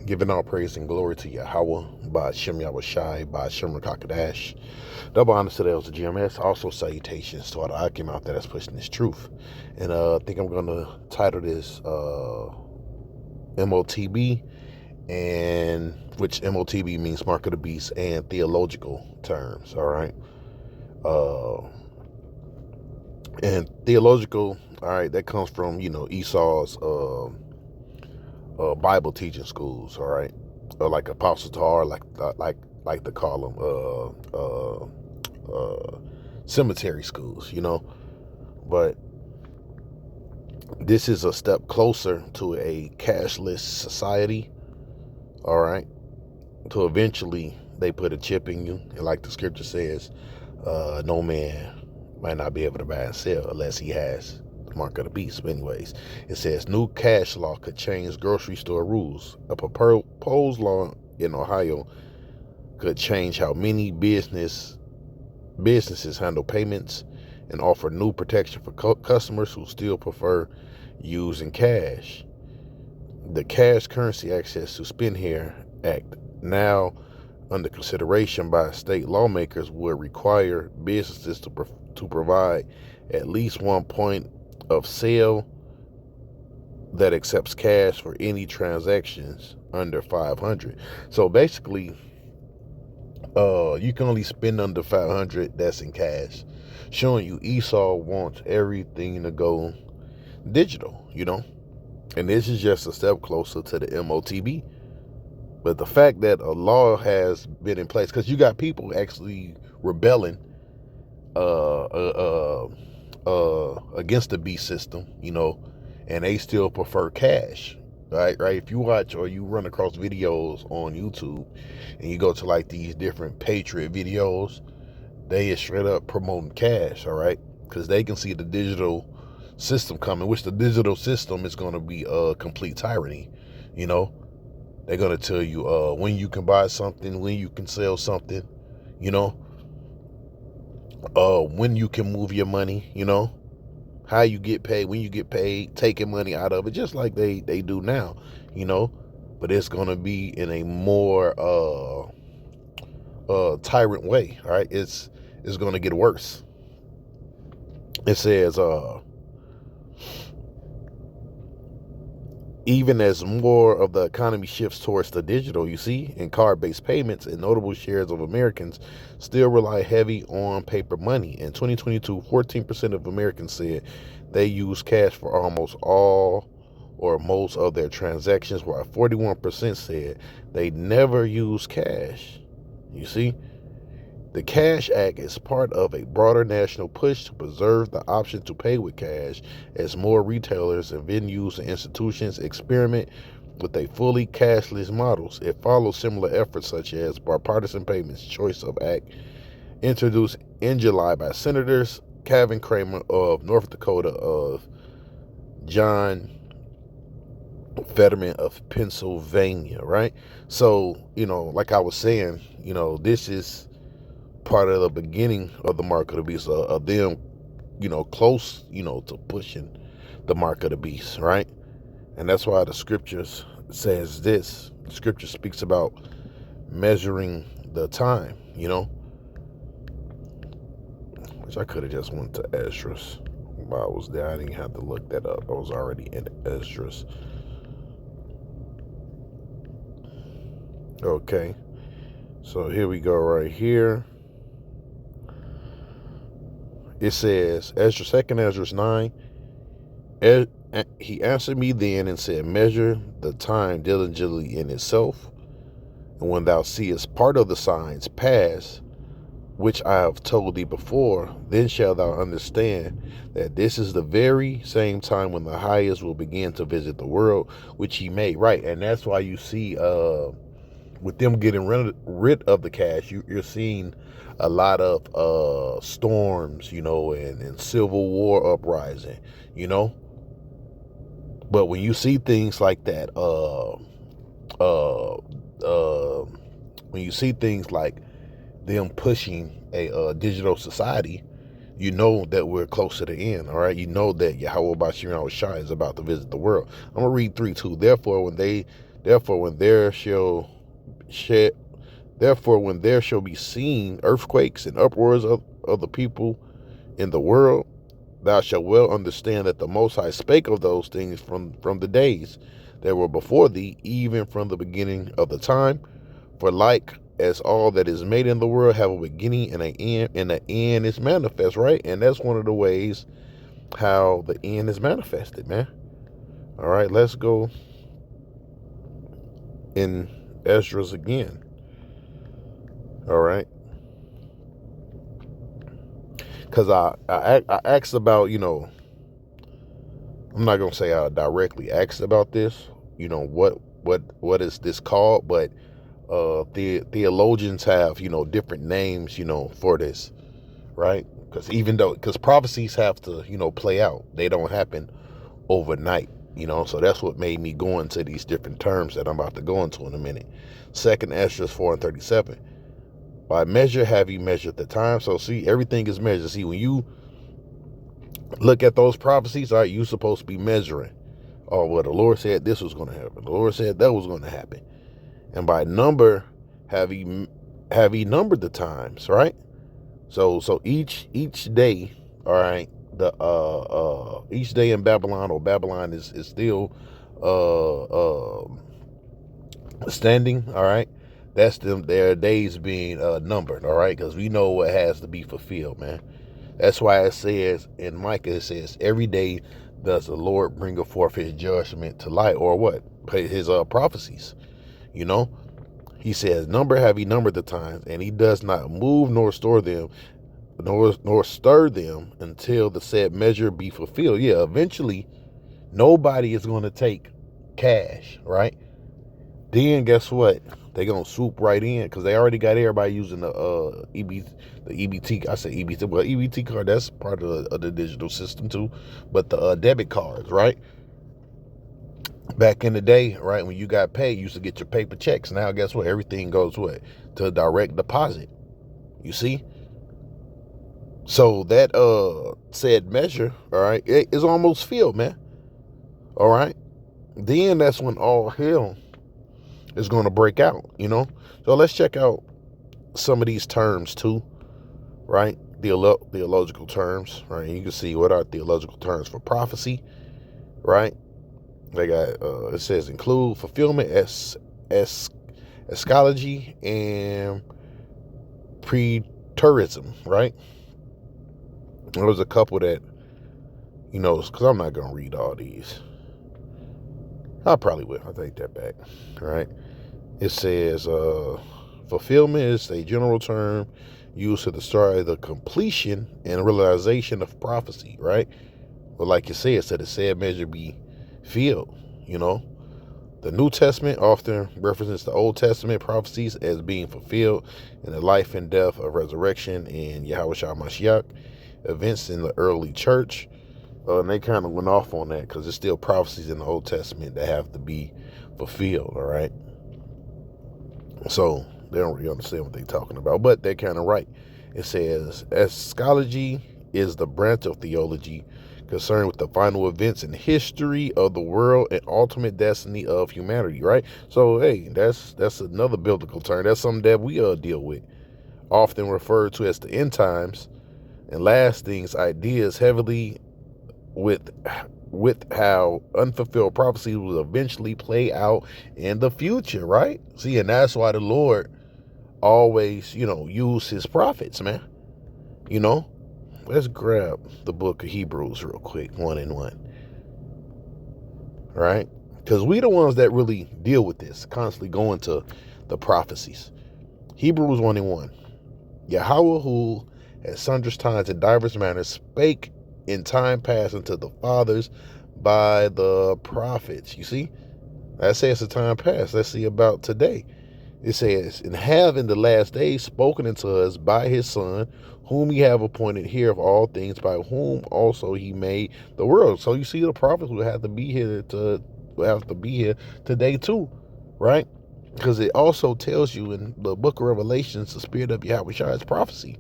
Giving all praise and glory to Yahweh, by Shem Yahushai, by Shem Rakakadash. Double honor to the elders of GMS. Also salutations to all the Akim out there that's pushing this truth. And I think I'm going to title this Motb, and which Motb means mark of the beast and theological terms. All right. And theological, all right, that comes from, Esau's Bible teaching schools, all right, or like Apostle Tar, like they call them, cemetery schools, But this is a step closer to a cashless society, all right. To eventually they put a chip in you, and like the scripture says, no man might not be able to buy and sell unless he has the mark of the beast. But anyways, it says new cash law could change grocery store rules. A proposed law in Ohio could change how many businesses handle payments and offer new protection for customers who still prefer using cash. The Cash Currency Access to Spend Here Act, now under consideration by state lawmakers, would require businesses to provide at least one point of sale that accepts cash for any transactions under 500. So basically, you can only spend under 500. That's in cash, showing you Esau wants everything to go digital, And this is just a step closer to the Motb. But the fact that a law has been in place, because you got people actually rebelling against the beast system, and they still prefer cash, right? If you watch or you run across videos on YouTube and you go to like these different patriot videos, they is straight up promoting cash, all right? Because they can see the digital system coming, which the digital system is going to be a complete tyranny, They're going to tell you when you can buy something, when you can sell something, when you can move your money, how you get paid, when you get paid, taking money out of it, just like they do now, But it's going to be in a more tyrant way, all right? It's going to get worse. It says, even as more of the economy shifts towards the digital, you see, in card-based payments, and notable shares of Americans still rely heavy on paper money. In 2022, 14% of Americans said they use cash for almost all or most of their transactions, while 41% said they never use cash. You see? The Cash Act is part of a broader national push to preserve the option to pay with cash as more retailers and venues and institutions experiment with a fully cashless models. It follows similar efforts such as Bipartisan Payments Choice of Act, introduced in July by Senators Kevin Cramer of North Dakota, of John Fetterman of Pennsylvania, right? So, like I was saying, this is part of the beginning of the mark of the beast, of them, close, to pushing the mark of the beast, right? And that's why the scriptures says this. The scripture speaks about measuring the time, which I could have just went to Esdras while I was there. I didn't have to look that up. I was already in Esdras. Okay, so here we go right here. It says, Ezra 2nd Ezra 9, he answered me then and said, measure the time diligently in itself, and when thou seest part of the signs pass, which I have told thee before, then shalt thou understand that this is the very same time when the highest will begin to visit the world, which he made. Right, and that's why you see, with them getting rid of the cash, you're seeing a lot of storms, and civil war uprising, But when you see things like that, when you see things like them pushing a digital society, you know that we're close to the end, all right? You know that Yahweh Bashir Shai is about to visit the world. I'm going to read 3:2. Therefore, when they Therefore, when there shall shed, therefore when there shall be seen earthquakes and uproars of the people in the world, thou shalt well understand that the Most High spake of those things from the days that were before thee, even from the beginning of the time. For like as all that is made in the world have a beginning and an end, and the end is manifest, right? And that's one of the ways how the end is manifested, man. All right, let's go in Esdras again. All right, because I asked about, I'm not gonna say I directly asked about this, what is this called, but theologians have different names for this, right? Because prophecies have to play out, they don't happen overnight, so that's what made me go into these different terms that I'm about to go into in a minute. Second Esdras 4:37, by measure have you measured the time. So see, everything is measured. See, when you look at those prophecies, all right, you're supposed to be measuring. Oh, well, the Lord said this was going to happen, the Lord said that was going to happen. And by number have he numbered the times, right? So each day, all right, the each day in Babylon, or Babylon is still standing, all right. That's their days being numbered, all right, because we know what has to be fulfilled, man. That's why it says in Micah, it says, every day does the Lord bring forth his judgment to light, or what? His prophecies, He says, number have he numbered the times, and he does not move nor store them, nor stir them until the said measure be fulfilled. Yeah, eventually nobody is going to take cash, right? Then guess what? They're going to swoop right in, because they already got everybody using the EBT. I say EBT, well, EBT card, that's part of the digital system too. But the debit cards, right? Back in the day, right, when you got paid, you used to get your paper checks. Now guess what? Everything goes what? To direct deposit. You see? So that said measure, all right, it is almost filled, man. All right. Then that's when all hell is going to break out, So let's check out some of these terms too, right? Theological terms, right? You can see what are theological terms for prophecy, right? They got it says include fulfillment, eschatology, and preterism, right? There was a couple that, because I'm not going to read all these. I probably will. I take that back. All right. It says fulfillment is a general term used to describe the completion and realization of prophecy, right? But like you said, the said measure be filled, The New Testament often references the Old Testament prophecies as being fulfilled in the life and death of resurrection in Yahushua Mashiach, events in the early church. And they kind of went off on that because there's still prophecies in the Old Testament that have to be fulfilled, all right? So they don't really understand what they're talking about, but they're kind of right. It says, eschatology is the branch of theology concerned with the final events in history of the world and ultimate destiny of humanity, right? So, hey, that's another biblical term. That's something that we deal with, often referred to as the end times, and last things ideas heavily with how unfulfilled prophecies will eventually play out in the future, right? See, and that's why the Lord always, use his prophets, man. Let's grab the book of Hebrews real quick, 1:1. Right? Because we the ones that really deal with this, constantly going to the prophecies. Hebrews 1:1. Yahweh, who at sundry times in divers manners spake in time past unto the fathers by the prophets. You see? That says the time past. Let's see about today. It says, and have in the last days spoken unto us by his Son, whom he have appointed heir of all things, by whom also he made the world. So you see, the prophets will have to be here today too, right? Because it also tells you in the book of Revelations, the spirit of Yahushua is prophecy.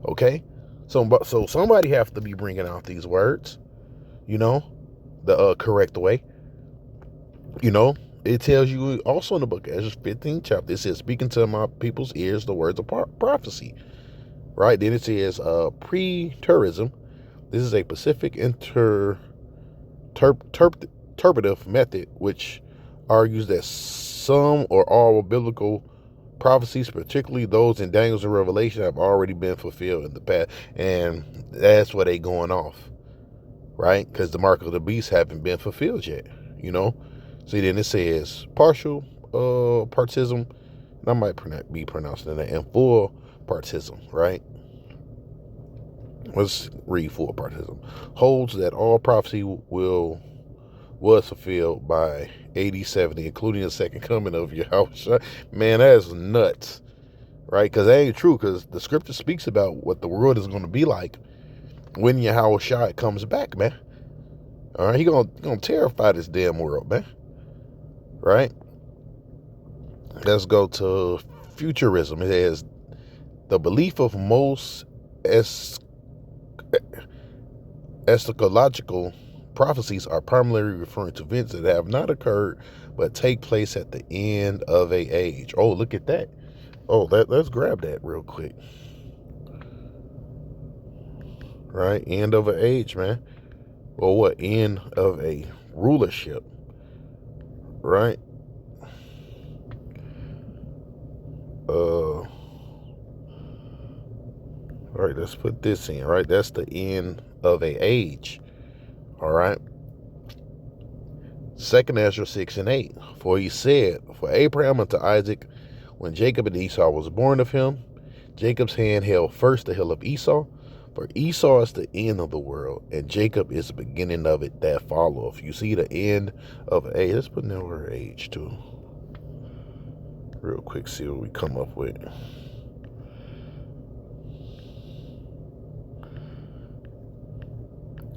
Okay? So somebody has to be bringing out these words, the correct way, it tells you also in the book of Ezra 15th chapter, it says, speaking to my people's ears the words of prophecy. Right? Then it says pre-terrorism. This is a Pacific interpretive method which argues that some or all biblical prophecies, particularly those in Daniel's and Revelation, have already been fulfilled in the past. And that's where they going off, right? Because the mark of the beast haven't been fulfilled yet, you know? See, then it says partial partism, and I might be pronouncing that, and full partism, right? Let's read full partism. Holds that all prophecy was fulfilled by AD 70, including the second coming of Yahweh. Man, that's nuts, right? Because that ain't true, because the scripture speaks about what the world is going to be like when Yahweh comes back, man. All right, he gonna terrify this damn world, man. Right? Let's go to futurism. It has the belief of most eschatological prophecies are primarily referring to events that have not occurred but take place at the end of a age. Oh, look at that. Oh, let's grab that real quick. Right? End of an age, man. Well, what? End of a rulership. Right? All right, let's put this in, right? That's the end of a age. All right. 2nd Ezra 6 and 8. For he said, for Abraham unto Isaac, when Jacob and Esau was born of him, Jacob's hand held first the hill of Esau, for Esau is the end of the world, and Jacob is the beginning of it that followeth. You see the end of age. Let's put in our age too. Real quick, see what we come up with.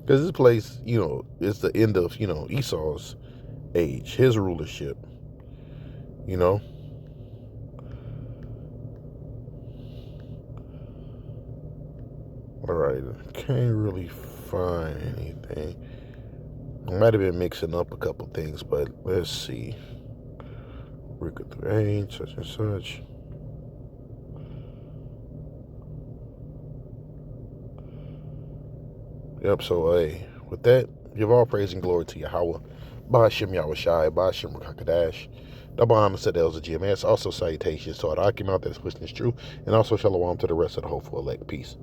Because this place, it's the end of, Esau's age, his rulership, All right, can't really find anything. I might have been mixing up a couple things, but let's see. Record through age, such and such. Yep, so with that, give all praise and glory to Yahweh. Ba'ashem Yahweh Shai, Ba'ashem Rakakadash. Dabam said Els GMS. Also salutations to all the Akim out that's witness true. And also shalom to the rest of the hopeful elect. Peace.